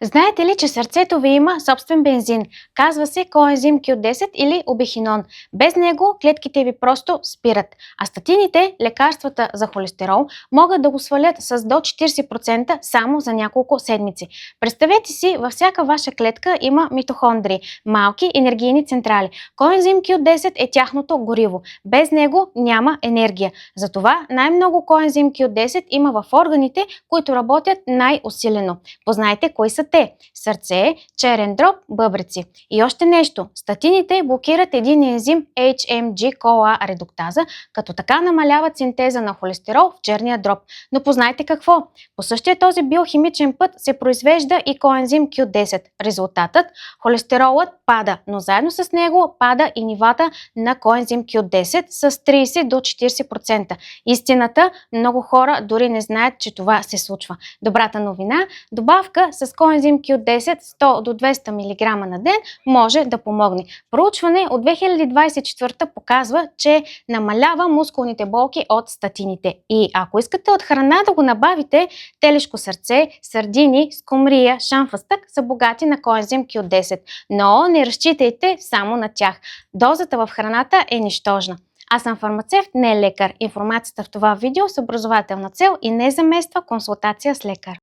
Знаете ли, че сърцето ви има собствен бензин? Казва се коензим Q10 или обихинон. Без него клетките ви просто спират. А статините, лекарствата за холестерол, могат да го свалят с до 40% само за няколко седмици. Представете си, във всяка ваша клетка има митохондрии, малки енергийни централи. Коензим Q10 е тяхното гориво. Без него няма енергия. Затова най-много коензим Q10 има в органите, които работят най-усилено. Познайте кои са те: сърце, черен дроб, бъбреци. И още нещо. Статините блокират един ензим HMG-CoA редуктаза, като така намаляват синтеза на холестерол в черния дроб. Но познайте какво? По същия този биохимичен път се произвежда и коензим Q10. Резултатът: холестеролът пада, но заедно с него пада и нивата на коензим Q10 с 30 до 40%. Истината, много хора дори не знаят, че това се случва. Добрата новина: добавка с коензим Q10 100 до 200 мг на ден може да помогне. Проучване от 2024 показва, че намалява мускулните болки от статините. И ако искате от храна да го набавите, телешко сърце, сардини, скумрия, шамфастък са богати на коензим Q10, но не разчитайте само на тях. Дозата в храната е нищожна. Аз съм фармацевт, не лекар. Информацията в това видео с образователна цел и не замества консултация с лекар.